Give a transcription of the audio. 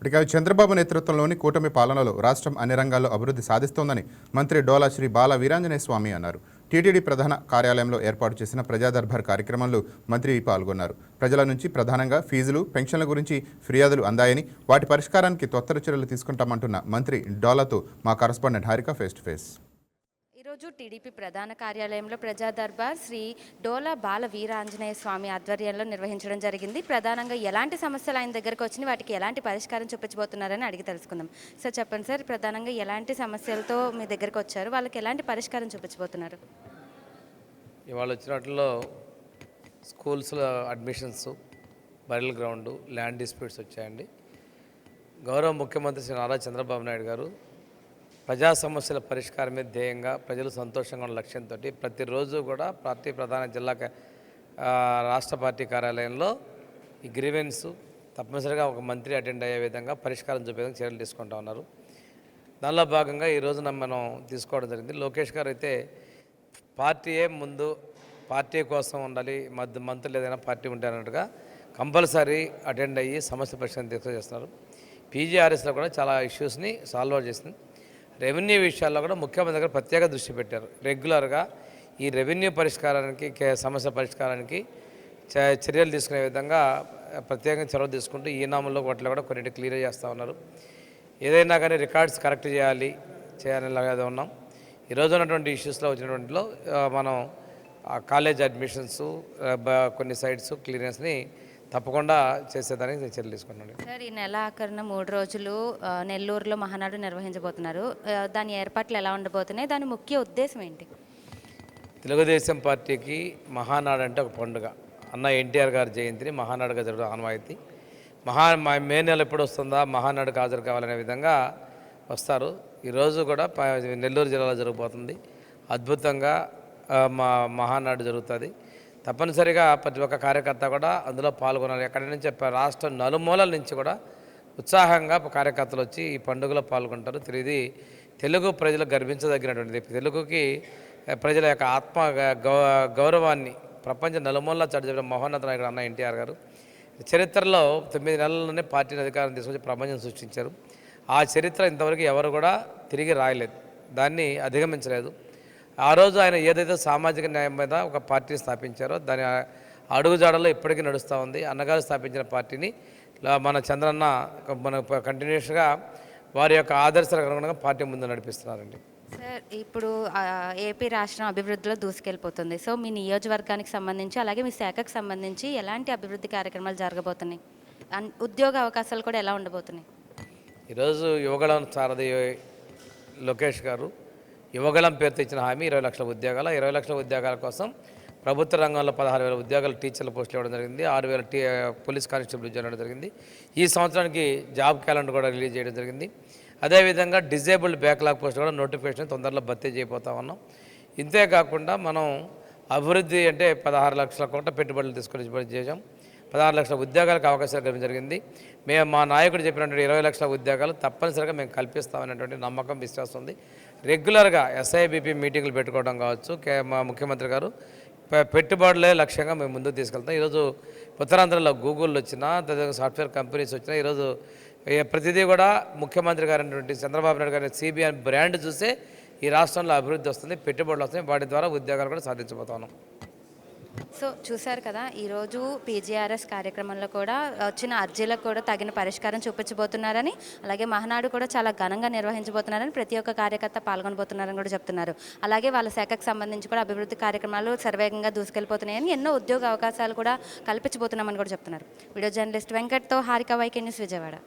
ఇక చంద్రబాబు నేతృత్వంలోని కూటమి పాలనలో రాష్ట్రం అన్ని రంగాల్లో అభివృద్ధి సాధిస్తోందని మంత్రి డోలా శ్రీ బాల వీరాంజనేయ స్వామి అన్నారు. టీటీడీ ప్రధాన కార్యాలయంలో ఏర్పాటు చేసిన ప్రజా దర్బార్ కార్యక్రమంలో మంత్రి పాల్గొన్నారు. ప్రజల నుంచి ప్రధానంగా ఫీజులు, పెన్షన్ల గురించి ఫిర్యాదులు అందాయని, వాటి పరిష్కారానికి త్వరిత చర్యలు తీసుకుంటామంటున్న మంత్రి డోలాతో మా correspondent Harika face to face. ఈరోజు టీడీపీ ప్రధాన కార్యాలయంలో ప్రజా దర్బార్ శ్రీ డోలా బాల వీరాంజనేయ స్వామి ఆధ్వర్యంలో నిర్వహించడం జరిగింది. ప్రధానంగా ఎలాంటి సమస్యలు ఆయన దగ్గరకు వచ్చినాయి, వాటికి ఎలాంటి పరిష్కారం చూపించబోతున్నారని అడిగి తెలుసుకుందాం. సార్ చెప్పండి సార్, ప్రధానంగా ఎలాంటి సమస్యలతో మీ దగ్గరకు వచ్చారు, వాళ్ళకి ఎలాంటి పరిష్కారం చూపించబోతున్నారు? ఇవాళ వచ్చినట్లో స్కూల్స్లో అడ్మిషన్స్, బరిల్ గ్రౌండ్, ల్యాండ్ డిస్ప్యూట్స్ వచ్చాయండి. గౌరవ ముఖ్యమంత్రి శ్రీ నారా చంద్రబాబు నాయుడు గారు ప్రజా సమస్యల పరిష్కారమే ధ్యేయంగా, ప్రజలు సంతోషంగా ఉన్న లక్ష్యంతో ప్రతిరోజు కూడా పార్టీ ప్రధాన జిల్లా రాష్ట్ర పార్టీ కార్యాలయంలో ఈ గ్రీవెన్స్ తప్పనిసరిగా ఒక మంత్రి అటెండ్ అయ్యే విధంగా పరిష్కారం చూపే విధంగా చర్యలు తీసుకుంటూ ఉన్నారు. దానిలో భాగంగా ఈ రోజున మనం తీసుకోవడం జరిగింది. లోకేష్ గారు అయితే పార్టీయే ముందు, పార్టీ కోసం ఉండాలి, మంత్రులు ఏదైనా పార్టీ ఉంటే అన్నట్టుగా కంపల్సరీ అటెండ్ అయ్యి సమస్య పరిష్కారం తీసుకొచ్చేస్తున్నారు. పీజీఆర్ఎస్లో కూడా చాలా ఇష్యూస్ని సాల్వ్ చేసింది. రెవెన్యూ విషయాల్లో కూడా ముఖ్యమంత్రి దగ్గర ప్రత్యేక దృష్టి పెట్టారు. రెగ్యులర్గా ఈ రెవెన్యూ పరిష్కారానికి, సమస్య పరిష్కారానికి చర్యలు తీసుకునే విధంగా ప్రత్యేకంగా చొరవ తీసుకుంటూ ఈ నామంలో వాటిలో కూడా కొన్నిటి క్లియర్ చేస్తూ ఉన్నారు. ఏదైనా కానీ రికార్డ్స్ కరెక్ట్ చేయాలనేలాగా ఉన్నాం. ఈరోజు ఉన్నటువంటి ఇష్యూస్లో వచ్చినటువంటిలో మనం కాలేజ్ అడ్మిషన్స్, కొన్ని సైట్స్ క్లియరెన్స్ని తప్పకుండా చేసేదానికి చర్యలు తీసుకున్నాను. సార్, ఈ నెల ఆఖరిన 3 రోజులు నెల్లూరులో మహానాడు నిర్వహించబోతున్నారు. దాని ఏర్పాట్లు ఎలా ఉండబోతున్నాయి, దాని ముఖ్య ఉద్దేశం ఏంటి? తెలుగుదేశం పార్టీకి మహానాడు అంటే ఒక పండుగ. అన్న ఎన్టీఆర్ గారి జయంతిని మహానాడుగా జరగడం ఆనవాయితీ. మే నెల ఎప్పుడు వస్తుందా, మహానాడుకు హాజరు కావాలనే విధంగా వస్తారు. ఈరోజు కూడా నెల్లూరు జిల్లాలో జరగబోతుంది. అద్భుతంగా మహానాడు జరుగుతుంది. తప్పనిసరిగా ప్రతి ఒక్క కార్యకర్త కూడా అందులో పాల్గొనాలి. ఎక్కడి నుంచి రాష్ట్ర నలుమూలల నుంచి కూడా ఉత్సాహంగా కార్యకర్తలు వచ్చి ఈ పండుగలో పాల్గొంటారు. ఇది తెలుగు ప్రజలు గర్వించదగినటువంటిది. తెలుగుకి ప్రజల యొక్క ఆత్మ గౌరవాన్ని ప్రపంచ నలుమూలలా చాటి మహోన్నత నాయకుడు అన్న ఎన్టీఆర్ గారు చరిత్రలో 9 నెలల్లోనే పార్టీని అధికారం తీసుకొచ్చి ప్రపంచం సృష్టించారు. ఆ చరిత్ర ఇంతవరకు ఎవరు కూడా తిరిగి రాయలేదు, దాన్ని అధిగమించలేదు. ఆ రోజు ఆయన ఏదైతే సామాజిక న్యాయం మీద ఒక పార్టీని స్థాపించారో దాని అడుగుజాడలో ఇప్పటికీ నడుస్తూ ఉంది. అన్నగారు స్థాపించిన పార్టీని మన చంద్రన్న మన కంటిన్యూస్గా వారి యొక్క ఆదర్శాలకు అనుగుణంగా పార్టీ ముందు నడిపిస్తున్నారండి. సార్, ఇప్పుడు ఏపీ రాష్ట్రం అభివృద్ధిలో దూసుకెళ్ళిపోతుంది. సో మీ నియోజకవర్గానికి సంబంధించి, అలాగే మీ శాఖకు సంబంధించి ఎలాంటి అభివృద్ధి కార్యక్రమాలు జరగబోతున్నాయి, ఉద్యోగ అవకాశాలు కూడా ఎలా ఉండబోతున్నాయి? ఈరోజు యువగళం సారథి లోకేష్ గారు యువగళం పేరుతో ఇచ్చిన హామీ 20 లక్షల ఉద్యోగాలు. 20 లక్షల ఉద్యోగాల కోసం ప్రభుత్వ రంగంలో 16,000 ఉద్యోగాలు టీచర్ల పోస్టులు ఇవ్వడం జరిగింది. 6,000 పోలీస్ కానిస్టేబుల్ ఉద్యోగాలు ఇవ్వడం జరిగింది. ఈ సంవత్సరానికి జాబ్ క్యాలెండర్ కూడా రిలీజ్ చేయడం జరిగింది. అదేవిధంగా డిజేబుల్డ్ బ్యాక్లాగ్ పోస్ట్ కూడా నోటిఫికేషన్ తొందరలో భర్తీ చేయబోతా ఉన్నాం. ఇంతేకాకుండా మనం అభివృద్ధి అంటే 16 లక్షల కోట్ల పెట్టుబడులు తీసుకొని చేసాం. 16 లక్షల ఉద్యోగాలకు అవకాశాలు కల్పించడం జరిగింది. మా నాయకుడు చెప్పినటువంటి 20 లక్షల ఉద్యోగాలు తప్పనిసరిగా మేము కల్పిస్తామనేటువంటి నమ్మకం, విశ్వాసం ఉంది. రెగ్యులర్గా SIBP మీటింగ్లు పెట్టుకోవడం కావచ్చు, మా ముఖ్యమంత్రి గారు పెట్టుబడులే లక్ష్యంగా మేము ముందుకు తీసుకెళ్తాం. ఈరోజు ఉత్తరాంధ్రలో గూగుల్ వచ్చినా, సాఫ్ట్వేర్ కంపెనీస్ వచ్చినా, ఈరోజు ప్రతిదీ కూడా ముఖ్యమంత్రి గారు అయినటువంటి చంద్రబాబు నాయుడు గారి CBN బ్రాండ్ చూసే ఈ రాష్ట్రంలో అభివృద్ధి వస్తుంది, పెట్టుబడులు వస్తాయి. వాటి ద్వారా ఉద్యోగాలు కూడా సాధించబోతున్నాం. సో చూశారు కదా, ఈరోజు PGRS కార్యక్రమంలో కూడా వచ్చిన అర్జీలకు కూడా తగిన పరిష్కారం చూపించబోతున్నారని, అలాగే మహానాడు కూడా చాలా ఘనంగా నిర్వహించబోతున్నారని, ప్రతి ఒక్క కార్యకర్త పాల్గొనబోతున్నారని కూడా చెప్తున్నారు. అలాగే వాళ్ళ శాఖకు సంబంధించి కూడా అభివృద్ధి కార్యక్రమాలు సర్వేగంగా దూసుకెళ్ళిపోతున్నాయని, ఎన్నో ఉద్యోగ అవకాశాలు కూడా కల్పించబోతున్నామని కూడా చెప్తున్నారు. వీడియో జర్నలిస్ట్ వెంకట్తో హారిక, YK న్యూస్, విజయవాడ.